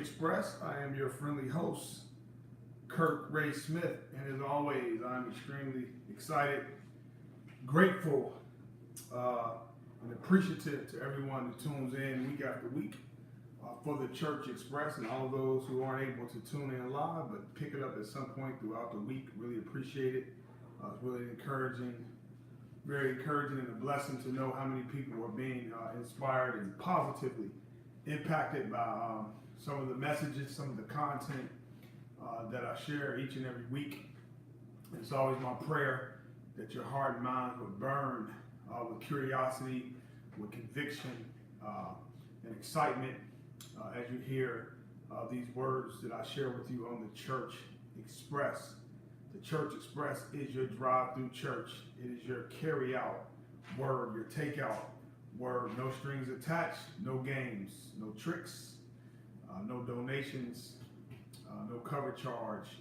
Express. I am your friendly host, Kirk Ray Smith, and as always, I'm extremely excited, grateful, and appreciative to everyone who tunes in week after week for the Church Express, and all those who aren't able to tune in live but pick it up at some point throughout the week. Really appreciate it. It's really encouraging, very encouraging, and a blessing to know how many people are being inspired and positively impacted by some of the messages, some of the content that I share each and every week. It's always my prayer that your heart and mind would burn with curiosity, with conviction, and excitement as you hear these words that I share with you on the Church Express. The Church Express is your drive-through church. It is your carry-out word, your take-out word. No strings attached, no games, no tricks, no donations, no cover charge,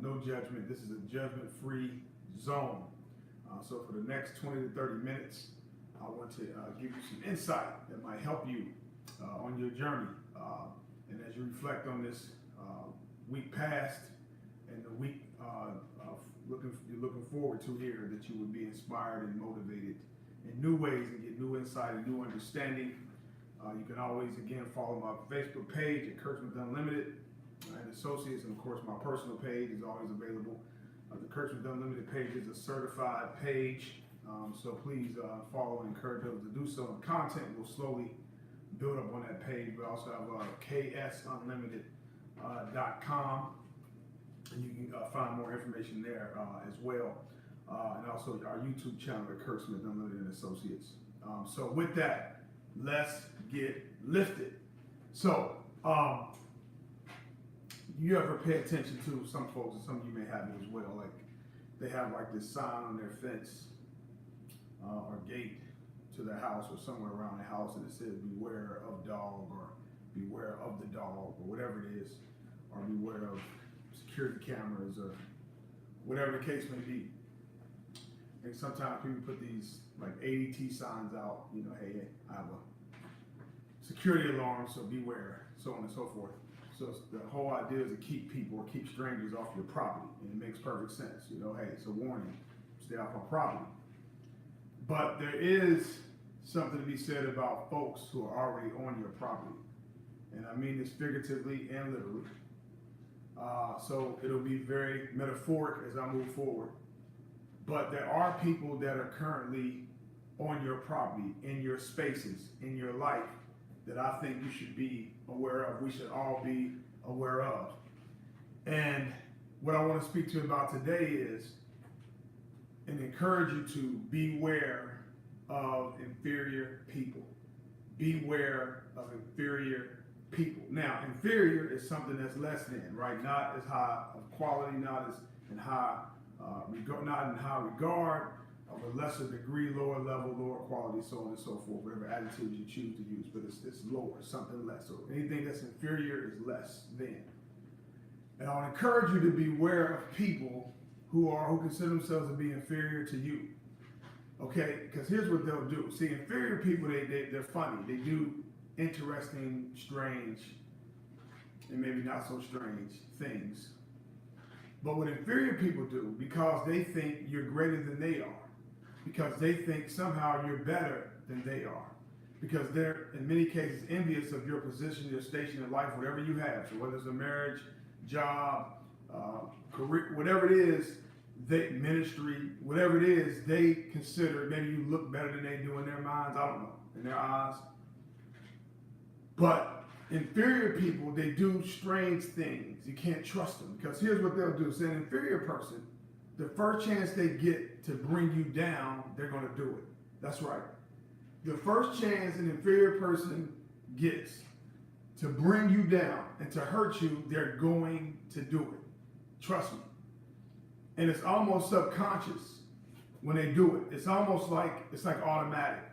no judgment. This is a judgment-free zone. So for the next 20 to 30 minutes, I want to give you some insight that might help you on your journey. And as you reflect on this week past and the week you're looking forward to here, that you would be inspired and motivated in new ways and get new insight and new understanding. You can always, again, follow my Facebook page at Kirk Smith Unlimited and Associates, and of course my personal page is always available. The Kirk Smith Unlimited page is a certified page, so please follow and encourage others to do so. And content will slowly build up on that page. We also have ksunlimited.com, and you can find more information there as well. And also our YouTube channel at Kirk Smith Unlimited and Associates. So with that, let's get lifted. So you ever pay attention to some folks, and some of you may have it as well, like they have like this sign on their fence or gate to their house or somewhere around the house, and it says beware of dog, or beware of the dog, or whatever it is, or beware of security cameras, or whatever the case may be. And sometimes people put these like ADT signs out, you know, hey, I have a security alarm, so beware, so on and so forth. So the whole idea is to keep people or keep strangers off your property, and it makes perfect sense. You know, hey, it's a warning, stay off my property. But there is something to be said about folks who are already on your property, and I mean this figuratively and literally. So it'll be very metaphoric as I move forward. But there are people that are currently on your property, in your spaces, in your life, that I think you should be aware of. We should all be aware of. And what I want to speak to you about today is, and encourage you to beware of inferior people. Beware of inferior people. Now, inferior is something that's less than, right? Not as high of quality, not as in high not in high regard, of a lesser degree, lower level, lower quality, so on and so forth, whatever attitudes you choose to use, but it's lower, something less. So anything that's inferior is less than. And I would encourage you to beware of people who consider themselves to be inferior to you. Okay, because here's what they'll do. See, inferior people, they're funny. They do interesting, strange, and maybe not so strange things. But what inferior people do, because they think you're greater than they are, because they think somehow you're better than they are, because they're in many cases envious of your position, your station in life, whatever you have. So whether it's a marriage, job, career, whatever it is, ministry, whatever it is, they consider maybe you look better than they do in their minds. I don't know, in their eyes. But inferior people, they do strange things. You can't trust them, because here's what they'll do. Say, an inferior person, the first chance they get to bring you down, they're going to do it. That's right. The first chance an inferior person gets to bring you down and to hurt you, they're going to do it. Trust me. And it's almost subconscious when they do it. It's almost like, it's like automatic,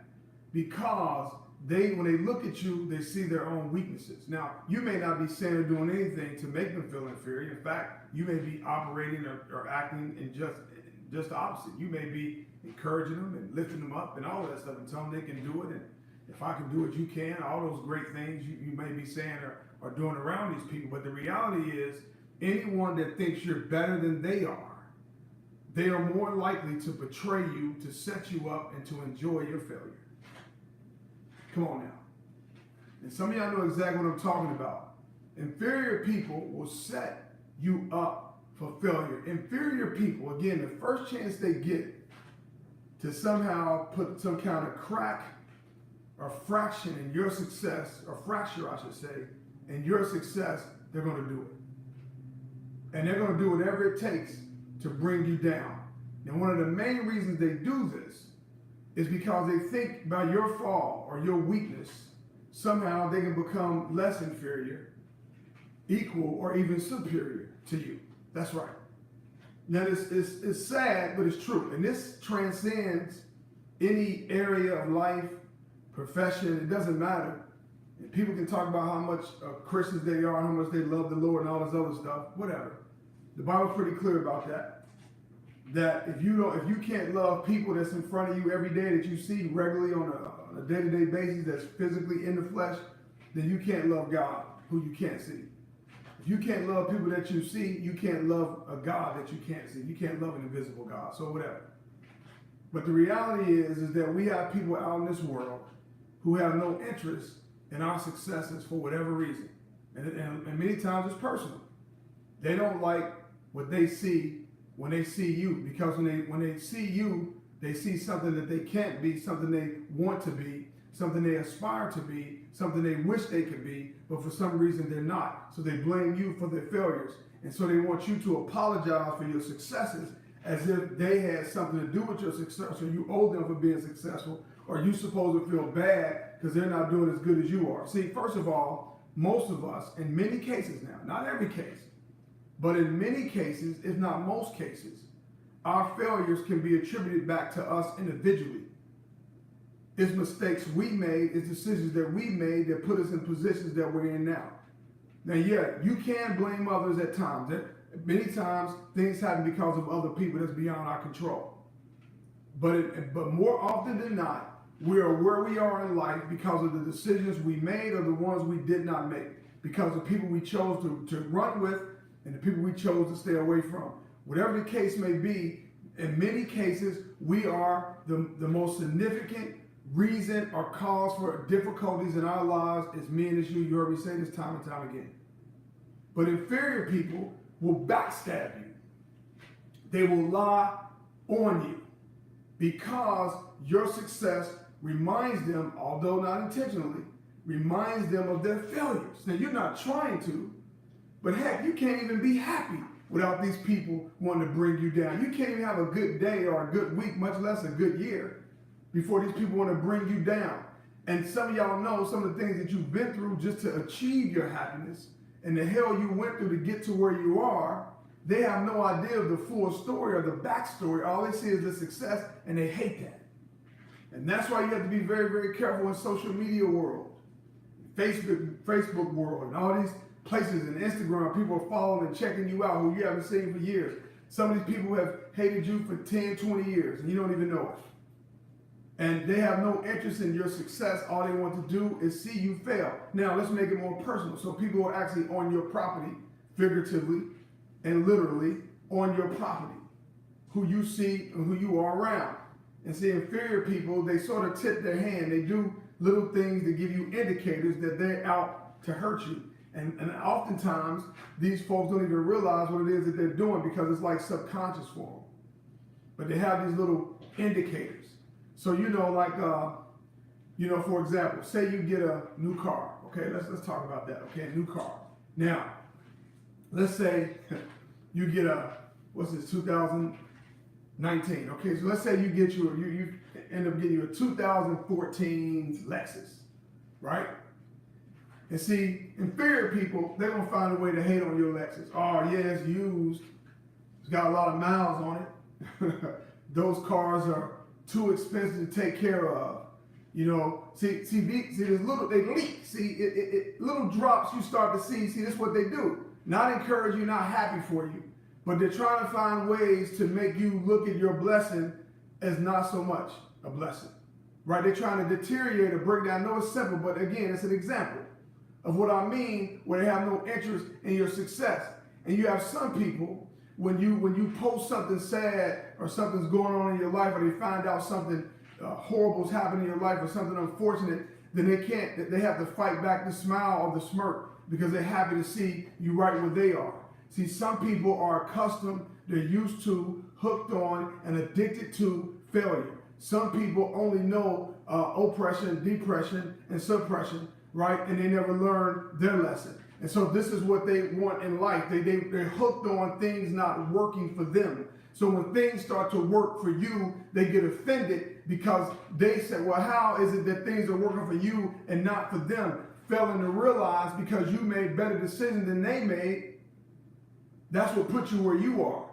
because when they look at you, they see their own weaknesses. Now, you may not be saying or doing anything to make them feel inferior. In fact, you may be operating or acting in just the opposite. You may be encouraging them and lifting them up and all that stuff and telling them they can do it. And if I can do it, you can. All those great things you may be saying are doing around these people. But the reality is, anyone that thinks you're better than they are more likely to betray you, to set you up, and to enjoy your failure. Come on now. And some of y'all know exactly what I'm talking about. Inferior people will set you up for failure. Inferior people, again, the first chance they get to somehow put some kind of crack or fraction in your success, or fracture, I should say, in your success, they're going to do it. And they're going to do whatever it takes to bring you down. And one of the main reasons they do this is because they think by your fall or your weakness, somehow they can become less inferior, equal, or even superior to you. That's right. Now, it's sad, but it's true. And this transcends any area of life, profession. It doesn't matter. And people can talk about how much Christians they are, how much they love the Lord, and all this other stuff. Whatever. The Bible's pretty clear about that. That if you can't love people that's in front of you every day, that you see regularly on a day-to-day basis, that's physically in the flesh, then you can't love God, who you can't see. If you can't love people that you see, you can't love a God that you can't see. You can't love an invisible God. So whatever. But the reality is that we have people out in this world who have no interest in our successes for whatever reason. And many times it's personal. They don't like what they see when they see you, because when they see you, they see something that they can't be, something they want to be, something they aspire to be, something they wish they could be, but for some reason they're not. So they blame you for their failures. And so they want you to apologize for your successes as if they had something to do with your success, or you owe them for being successful, or you're supposed to feel bad because they're not doing as good as you are. See, first of all, most of us, in many cases now, not every case, but in many cases, if not most cases, our failures can be attributed back to us individually. It's mistakes we made, it's decisions that we made that put us in positions that we're in now. Now, yeah, you can blame others at times. Many times, things happen because of other people that's beyond our control. But more often than not, we are where we are in life because of the decisions we made or the ones we did not make. Because of people we chose to run with and the people we chose to stay away from. Whatever the case may be, in many cases, we are the most significant reason or cause for difficulties in our lives is me and it's you. You heard me say this time and time again. But inferior people will backstab you. They will lie on you because your success reminds them, although not intentionally, reminds them of their failures. Now, you're not trying to, but heck, you can't even be happy without these people wanting to bring you down. You can't even have a good day or a good week, much less a good year, before these people want to bring you down. And some of y'all know some of the things that you've been through just to achieve your happiness and the hell you went through to get to where you are. They have no idea of the full story or the backstory. All they see is the success, and they hate that. And that's why you have to be very, very careful in social media world, Facebook world, and all these places, and Instagram. People are following and checking you out who you haven't seen for years. Some of these people have hated you for 10, 20 years, and you don't even know it. And they have no interest in your success. All they want to do is see you fail. Now, let's make it more personal. So people are actually on your property, figuratively and literally on your property, who you see and who you are around. And see, inferior people, they sort of tip their hand. They do little things to give you indicators that they're out to hurt you. And oftentimes, these folks don't even realize what it is that they're doing because it's like subconscious for them. But they have these little indicators. So, for example, say you get a new car. Okay, let's talk about that. Okay, a new car. Now, let's say you get 2019. Okay, so let's say you get you end up getting a 2014 Lexus, right? And see, inferior people, they're gonna find a way to hate on your Lexus. Oh yeah, it's used. It's got a lot of miles on it. Those cars are too expensive to take care of. See, there's little, they leak. See, little drops you start to see. See, that's what they do. Not encourage you, not happy for you, but they're trying to find ways to make you look at your blessing as not so much a blessing, right? They're trying to deteriorate or break down. I know it's simple, but again, it's an example. of what I mean, where they have no interest in your success. And you have some people, when you post something sad or something's going on in your life, or they find out something horrible is happening in your life or something unfortunate, then they have to fight back the smile or the smirk because they're happy to see you right where they are. See, some people are accustomed, they're used to, hooked on, and addicted to failure. Some people only know oppression, depression, and suppression, right? And they never learn their lesson. And so this is what they want in life. They're hooked on things not working for them. So when things start to work for you, they get offended because they say, well, how is it that things are working for you and not for them? Failing to realize because you made better decisions than they made, that's what put you where you are.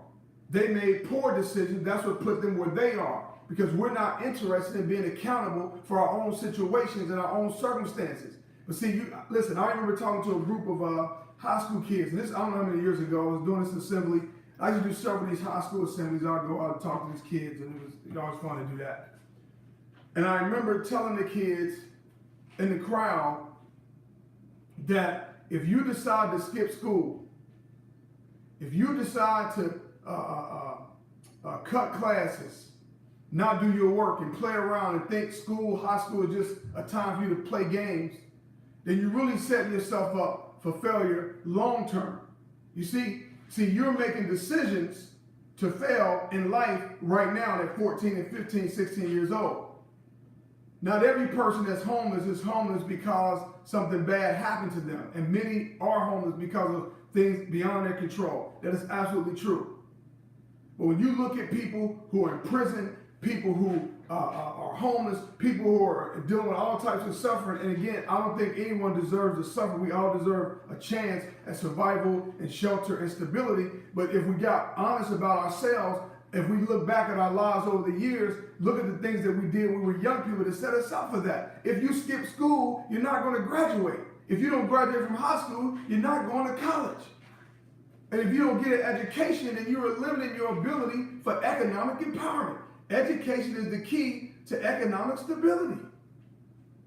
They made poor decisions. That's what put them where they are. Because we're not interested in being accountable for our own situations and our own circumstances. But see, listen, I remember talking to a group of high school kids. And this, I don't know how many years ago, I was doing this assembly. I used to do several of these high school assemblies. I'd go out and talk to these kids, and it was always fun to do that. And I remember telling the kids in the crowd that if you decide to skip school, if you decide to cut classes, not do your work and play around and think high school is just a time for you to play games, then you're really setting yourself up for failure long term. You see, you're making decisions to fail in life right now at 14 and 15, 16 years old. Not every person that's homeless is homeless because something bad happened to them. And many are homeless because of things beyond their control. That is absolutely true. But when you look at people who are in prison, people who are homeless, people who are dealing with all types of suffering, and again, I don't think anyone deserves to suffer. We all deserve a chance at survival and shelter and stability. But if we got honest about ourselves, if we look back at our lives over the years, look at the things that we did when we were young people to set us up for that. If you skip school, you're not going to graduate. If you don't graduate from high school, you're not going to college. And if you don't get an education, then you're limiting your ability for economic empowerment. Education is the key to economic stability.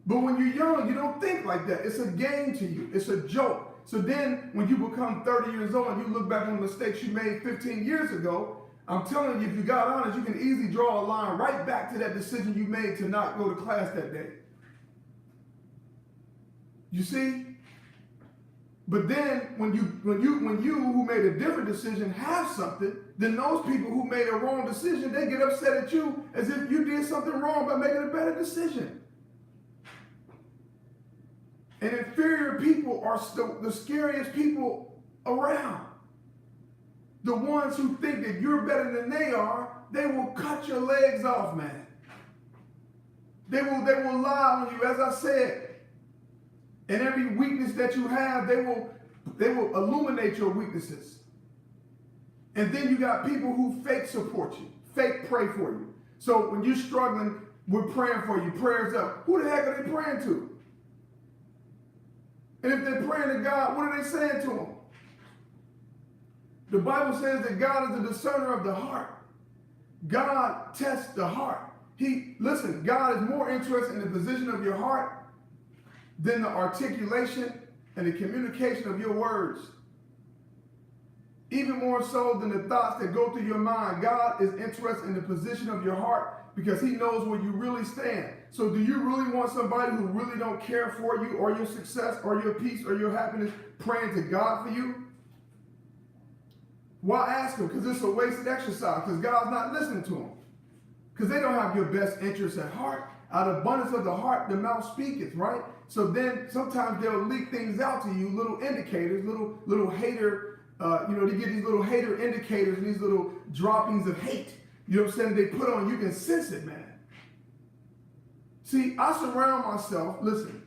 But when you're young, you don't think like that. It's a game to you. It's a joke. So then when you become 30 years old and you look back on the mistakes you made 15 years ago, I'm telling you, if you got honest, you can easily draw a line right back to that decision you made to not go to class that day. You see? But then when you who made a different decision have something, then those people who made a wrong decision, they get upset at you as if you did something wrong by making a better decision. And inferior people are the scariest people around. The ones who think that you're better than they are, they will cut your legs off, man. They will lie on you, as I said. And every weakness that you have, they will illuminate your weaknesses. And then you got people who fake support you, fake pray for you. So when you're struggling, we're praying for you, prayers up. Who the heck are they praying to? And if they're praying to God, what are they saying to him? The Bible says that God is the discerner of the heart. God tests the heart. Listen, God is more interested in the position of your heart than the articulation and the communication of your words. Even more so than the thoughts that go through your mind. God is interested in the position of your heart because he knows where you really stand. So do you really want somebody who really don't care for you or your success or your peace or your happiness praying to God for you? Why ask him? Because it's a wasted exercise, because God's not listening to them. Because they don't have your best interests at heart. Out of abundance of the heart, the mouth speaketh, right? So then sometimes they'll leak things out to you, little indicators, little hater, they get these little hater indicators and these little droppings of hate. You know what I'm saying? They put on, you can sense it, man. See, I surround myself, listen,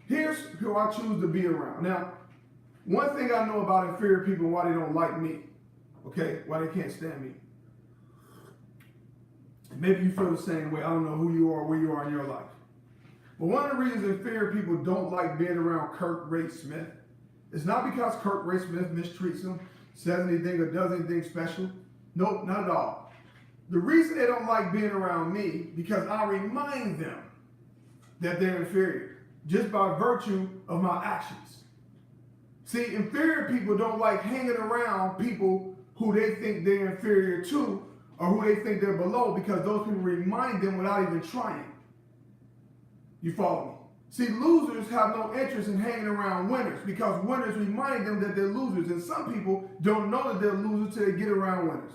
here's who I choose to be around. Now, one thing I know about inferior people and why they don't like me, okay, why they can't stand me. Maybe you feel the same way. I don't know who you are, where you are in your life. But one of the reasons inferior people don't like being around Kirk Ray Smith is not because Kirk Ray Smith mistreats them, says anything, or does anything special. Nope, not at all. The reason they don't like being around me because I remind them that they're inferior. just by virtue of my actions. See, inferior people don't like hanging around people who they think they're inferior to or who they think they're below, because those people remind them without even trying. You follow me? See, losers have no interest in hanging around winners, because winners remind them that they're losers. And some people don't know that they're losers till they get around winners.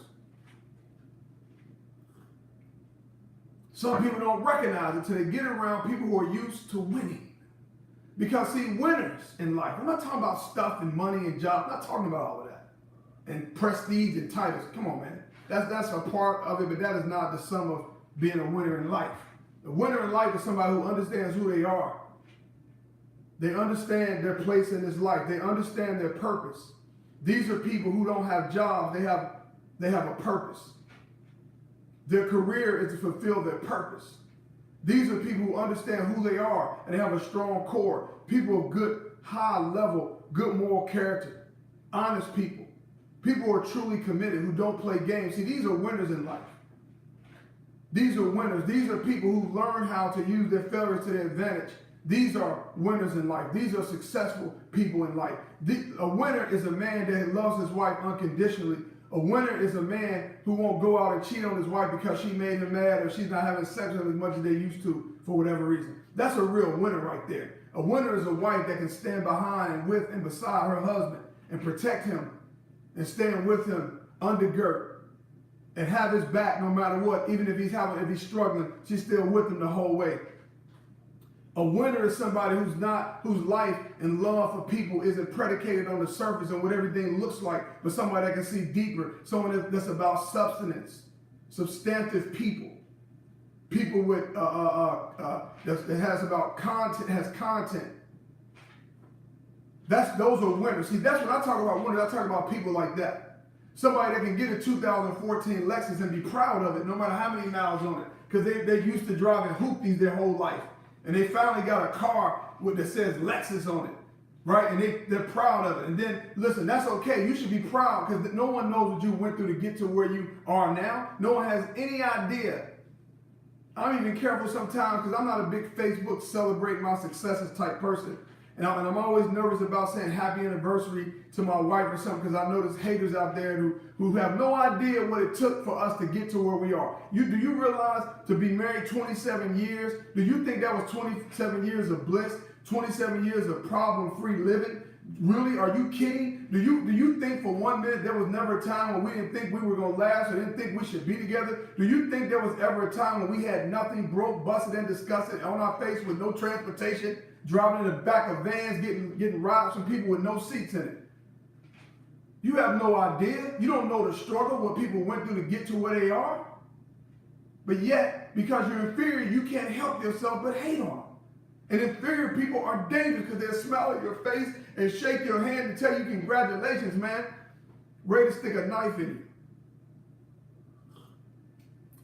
Some people don't recognize it till they get around people who are used to winning. Because see, winners in life, I'm not talking about stuff and money and jobs. I'm not talking about all of that. And prestige and titles. Come on, man. That's a part of it, but that is not the sum of being a winner in life. A winner in life is somebody who understands who they are. They understand their place in this life. They understand their purpose. These are people who don't have jobs. They have a purpose. Their career is to fulfill their purpose. These are people who understand who they are, and they have a strong core. People of good, high level, good moral character. Honest people. People who are truly committed, who don't play games. See, these are winners in life. These are winners. These are people who learn how to use their failures to their advantage. These are winners in life. These are successful people in life. A winner is a man that loves his wife unconditionally. A winner is a man who won't go out and cheat on his wife because she made him mad or she's not having sex with him as much as they used to for whatever reason. That's a real winner right there. A winner is a wife that can stand behind and with and beside her husband and protect him and stand with him undergirt and have his back no matter what. Even if he's struggling, she's still with him the whole way. A winner is somebody whose life and love for people isn't predicated on the surface and what everything looks like, but somebody that can see deeper. Someone that's about substance, substantive people. People with that has about content, has content. Those are winners. See, that's when I talk about winners. I talk about people like that. Somebody that can get a 2014 Lexus and be proud of it, no matter how many miles on it, because they used to driving hoopties their whole life. And they finally got a car that says Lexus on it, right? And they're proud of it. And then, listen, that's okay. You should be proud because no one knows what you went through to get to where you are now. No one has any idea. I'm even careful sometimes because I'm not a big Facebook celebrate my successes type person. And I'm always nervous about saying happy anniversary to my wife or something because I know there's haters out there who have no idea what it took for us to get to where we are. Do you realize to be married 27 years, do you think that was 27 years of bliss, 27 years of problem-free living? Really? Are you kidding? Do you think for 1 minute there was never a time when we didn't think we were going to last or didn't think we should be together? Do you think there was ever a time when we had nothing, broke, busted, and disgusted on our face with no transportation? Driving in the back of vans, getting robbed from people with no seats in it. You have no idea. You don't know the struggle, what people went through to get to where they are. But yet, because you're inferior, you can't help yourself but hate on them. And inferior people are dangerous because they'll smile at your face and shake your hand and tell you congratulations, man. Ready to stick a knife in you.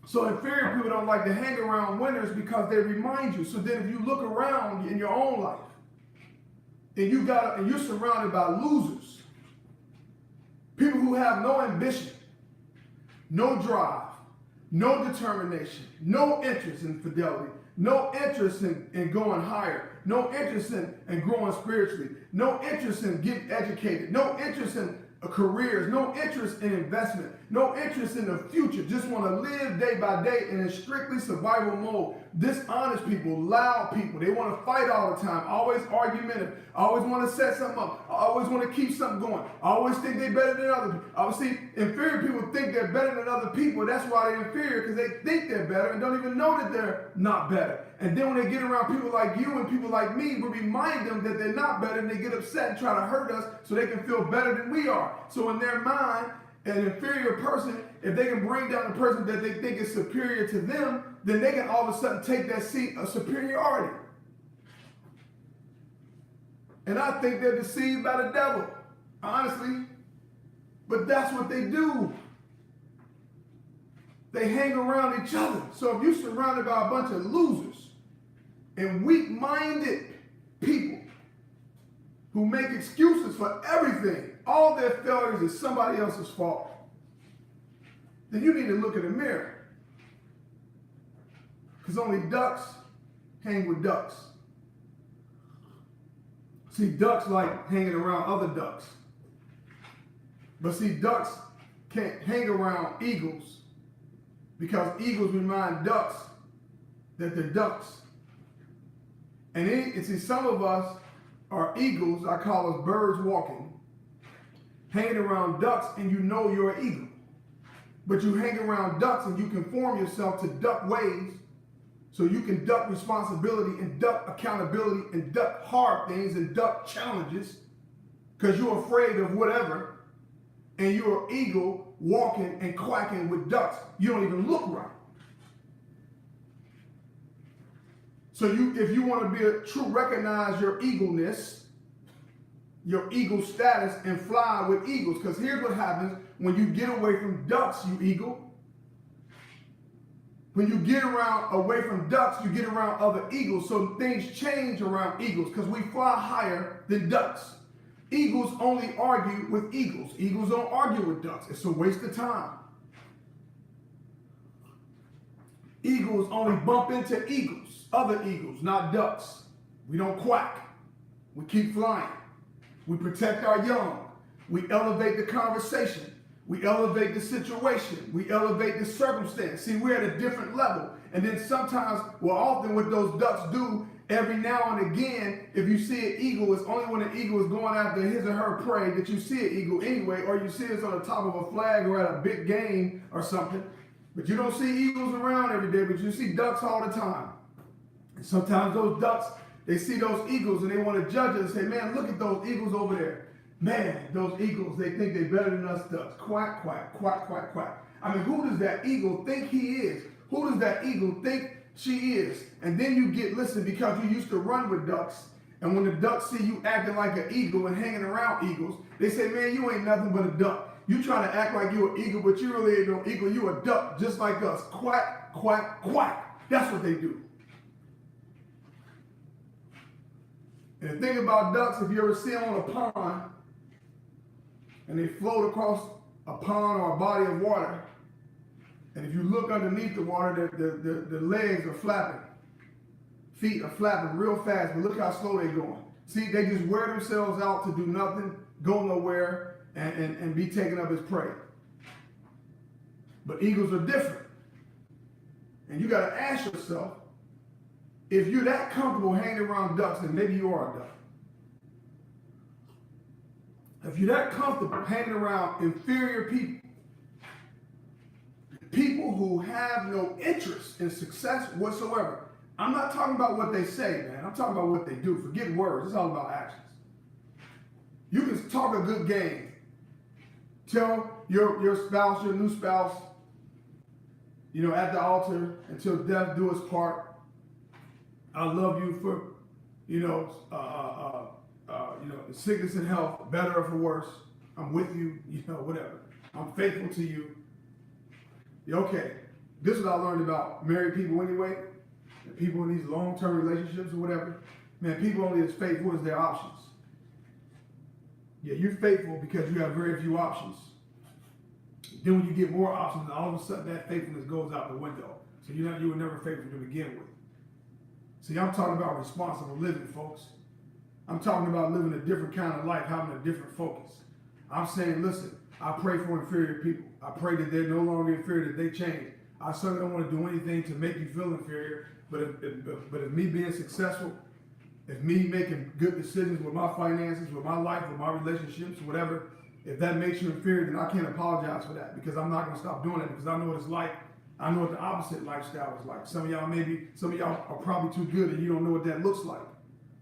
So inferior people don't like to hang around winners because they remind you. So then if you look around in your own life and you're surrounded by losers, people who have no ambition, no drive, no determination, no interest in fidelity, no interest in going higher, no interest in growing spiritually, no interest in getting educated, no interest in careers, no interest in investment, no interest in the future, just want to live day by day in a strictly survival mode. Dishonest people, loud people, they want to fight all the time, always argumentative, always want to set something up, always want to keep something going, always think they're better than other people. Obviously, inferior people think they're better than other people. That's why they're inferior, because they think they're better and don't even know that they're not better. And then when they get around people like you and people like me, we remind them that they're not better and they get upset and try to hurt us so they can feel better than we are. So in their mind, an inferior person, if they can bring down the person that they think is superior to them, then they can all of a sudden take that seat of superiority. And I think they're deceived by the devil, honestly. But that's what they do. They hang around each other. So if you're surrounded by a bunch of losers and weak-minded people who make excuses for everything, all their failures is somebody else's fault, then you need to look in the mirror. Because only ducks hang with ducks. See, ducks like hanging around other ducks. But see, ducks can't hang around eagles because eagles remind ducks that they're ducks. And see, some of us are eagles, I call us birds walking, hanging around ducks, and you know you're an eagle. But you hang around ducks and you conform yourself to duck ways so you can duck responsibility and duck accountability and duck hard things and duck challenges because you're afraid of whatever, and you're an eagle walking and quacking with ducks. You don't even look right. So if you want to be a true, recognize your eagleness, your eagle status, and fly with eagles. Because here's what happens when you get away from ducks, you eagle. When you get away from ducks, you get around other eagles. So things change around eagles because we fly higher than ducks. Eagles only argue with eagles. Eagles don't argue with ducks. It's a waste of time. Eagles only bump into eagles, other eagles, not ducks. We don't quack. We keep flying. We protect our young. We elevate the conversation. We elevate the situation. We elevate the circumstance. See, we're at a different level. And then sometimes, well, often what those ducks do, every now and again, if you see an eagle, it's only when an eagle is going after his or her prey that you see an eagle anyway, or you see it on the top of a flag or at a big game or something. But you don't see eagles around every day, but you see ducks all the time. And sometimes those ducks, they see those eagles and they want to judge it and say, man, look at those eagles over there. Man, those eagles, they think they're better than us ducks. Quack, quack, quack, quack, quack. I mean, who does that eagle think he is? Who does that eagle think she is? And then you get, listen, because you used to run with ducks, and when the ducks see you acting like an eagle and hanging around eagles, they say, man, you ain't nothing but a duck. You trying to act like you an eagle, but you really ain't no eagle. You a duck just like us. Quack, quack, quack. That's what they do. And the thing about ducks, if you ever see them on a pond, and they float across a pond or a body of water, and if you look underneath the water, the legs are flapping. Feet are flapping real fast, but look how slow they're going. See, they just wear themselves out to do nothing, go nowhere, and be taken up as prey. But eagles are different. And you got to ask yourself, if you're that comfortable hanging around ducks, then maybe you are a duck. If you're that comfortable hanging around inferior people, people who have no interest in success whatsoever, I'm not talking about what they say, man. I'm talking about what they do. Forget words. It's all about actions. You can talk a good game. Tell your spouse, your new spouse, at the altar, until death do us part. I love you for, sickness and health, better or for worse. I'm with you, whatever. I'm faithful to you. Okay, this is what I learned about married people anyway. People in these long-term relationships or whatever. Man, people only as faithful as their options. Yeah, you're faithful because you have very few options. Then when you get more options, all of a sudden that faithfulness goes out the window. So you were never faithful to begin with. See, I'm talking about responsible living, folks. I'm talking about living a different kind of life, having a different focus. I'm saying, listen, I pray for inferior people. I pray that they're no longer inferior, that they change. I certainly don't want to do anything to make you feel inferior, but if me being successful, if me making good decisions with my finances, with my life, with my relationships, whatever, if that makes you inferior, then I can't apologize for that, because I'm not going to stop doing it, because I know what it's like. I know what the opposite lifestyle is like. Some of y'all are probably too good and you don't know what that looks like.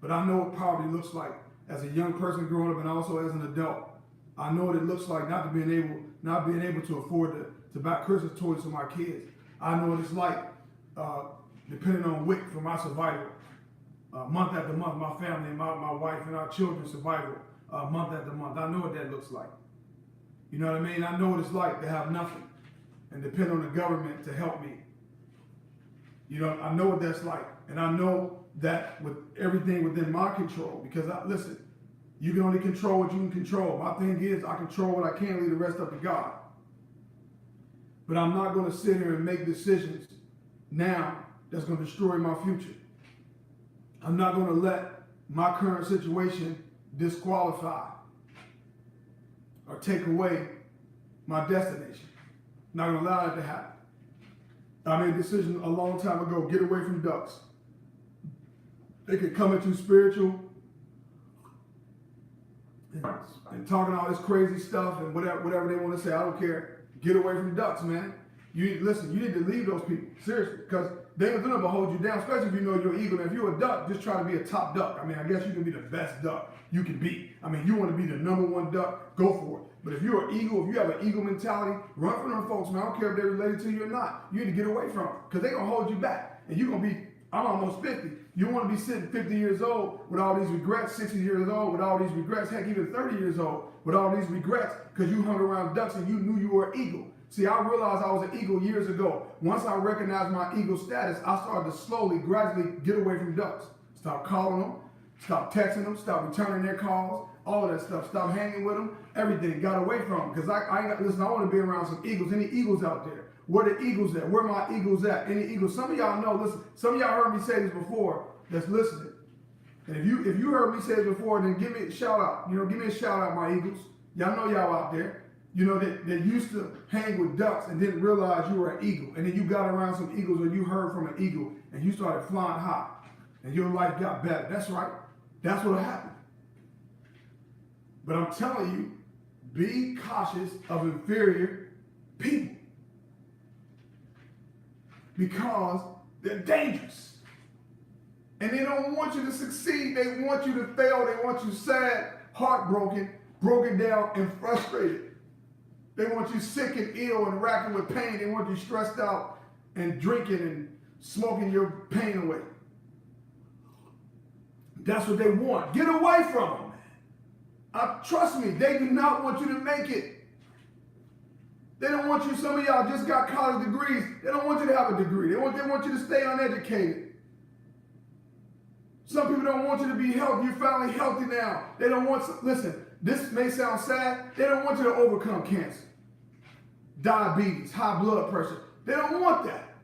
But I know what poverty looks like as a young person growing up and also as an adult. I know what it looks like not being able to afford to buy Christmas toys for my kids. I know what it's like depending on WIC for my survival. Month after month, my family, my wife and our children's survival, month after month. I know what that looks like. You know what I mean? I know what it's like to have nothing and depend on the government to help me. I know what that's like. And I know that with everything within my control, because listen, you can only control what you can control. My thing is, I control what I can, leave the rest up to God. But I'm not going to sit here and make decisions now that's going to destroy my future. I'm not going to let my current situation disqualify or take away my destination. Not going to allow it to happen. I made a decision a long time ago, get away from ducks. They could come at you spiritual and talking all this crazy stuff and whatever they want to say. I don't care. Get away from ducks, man. You need to leave those people, seriously, because they're going to hold you down, especially if you know you're an eagle. And if you're a duck, just try to be a top duck. I mean, I guess you can be the best duck you can be. I mean, you want to be the #1 duck, go for it. But if you're an eagle, if you have an eagle mentality, run from them folks, man. I don't care if they're related to you or not. You need to get away from them because they're going to hold you back. And you're going to be, I'm almost 50. You want to be sitting 50 years old with all these regrets, 60 years old with all these regrets, heck, even 30 years old with all these regrets because you hung around ducks and you knew you were an eagle. See, I realized I was an eagle years ago. Once I recognized my eagle status, I started to slowly, gradually get away from ducks. Stop calling them, stop texting them, stop returning their calls, all of that stuff. Stop hanging with them, everything. Got away from them because I want to be around some eagles. Any eagles out there? Where the eagles at? Where my eagles at? Any eagles? Some of y'all know, listen, some of y'all heard me say this before that's listening. And if you heard me say this before, then give me a shout out. You know, give me a shout out, my eagles. Y'all know y'all out there. You know, that used to hang with ducks and didn't realize you were an eagle. And then you got around some eagles or you heard from an eagle and you started flying high. And your life got better. That's right. That's what happened. But I'm telling you, be cautious of inferior people. Because they're dangerous. And they don't want you to succeed. They want you to fail. They want you sad, heartbroken, broken down, and frustrated. They want you sick and ill and racking with pain. They want you stressed out and drinking and smoking your pain away. That's what they want. Get away from them. Trust me, they do not want you to make it. They don't want you, some of y'all just got college degrees. They don't want you to have a degree. They want you to stay uneducated. Some people don't want you to be healthy. You're finally healthy now. They don't want, listen, this may sound sad. They don't want you to overcome cancer, diabetes, high blood pressure. They don't want that.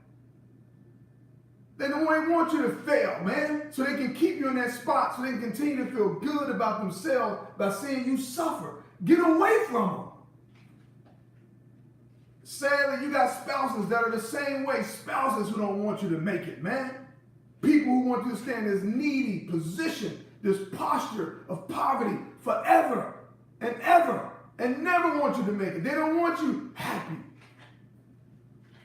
They don't want you to fail, man, so they can keep you in that spot, so they can continue to feel good about themselves by seeing you suffer. Get away from them. Sadly, you got spouses that are the same way. Spouses who don't want you to make it, man. People who want you to stay in this needy position, this posture of poverty forever and ever, and never want you to make it. They don't want you happy,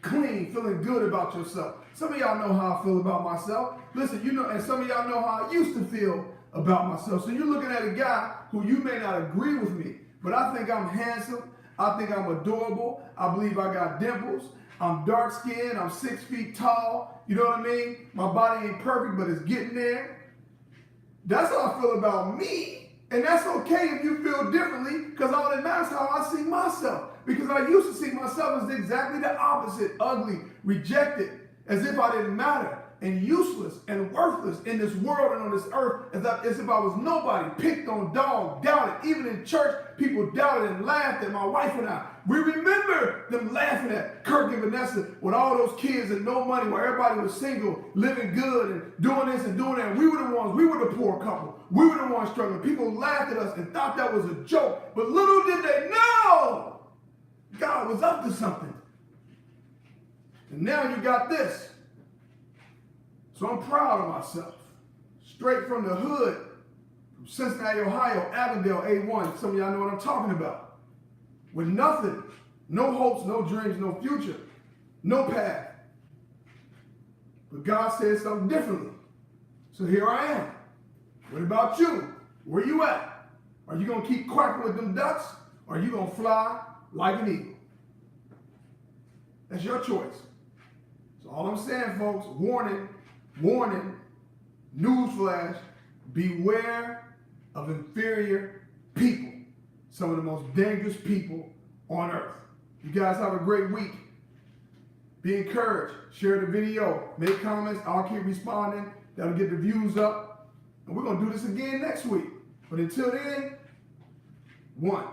clean, feeling good about yourself. Some of y'all know how I feel about myself. Listen, you know, and some of y'all know how I used to feel about myself. So you're looking at a guy who you may not agree with me, but I think I'm handsome. I think I'm adorable. I believe I got dimples. I'm dark skinned. I'm 6 feet tall. You know what I mean? My body ain't perfect, but it's getting there. That's how I feel about me. And that's okay if you feel differently, because all that matters is how I see myself. Because I used to see myself as exactly the opposite, ugly, rejected, as if I didn't matter, and useless and worthless in this world and on this earth, as if I was nobody, picked on, dogged, doubted. Even in church, people doubted and laughed at my wife and I. We remember them laughing at Kirk and Vanessa with all those kids and no money, where everybody was single, living good and doing this and doing that. And we were the ones, we were the poor couple. We were the ones struggling. People laughed at us and thought that was a joke. But little did they know, God was up to something. And now you got this. So I'm proud of myself. Straight from the hood, from Cincinnati, Ohio, Avondale, A1. Some of y'all know what I'm talking about. With nothing, no hopes, no dreams, no future, no path. But God said something differently. So here I am. What about you? Where you at? Are you going to keep quacking with them ducks? Or are you going to fly like an eagle? That's your choice. So all I'm saying, folks, warning, newsflash, beware of inferior people. Some of the most dangerous people on earth. You guys have a great week. Be encouraged. Share the video. Make comments. I'll keep responding. That'll get the views up. And we're going to do this again next week. But until then, 1.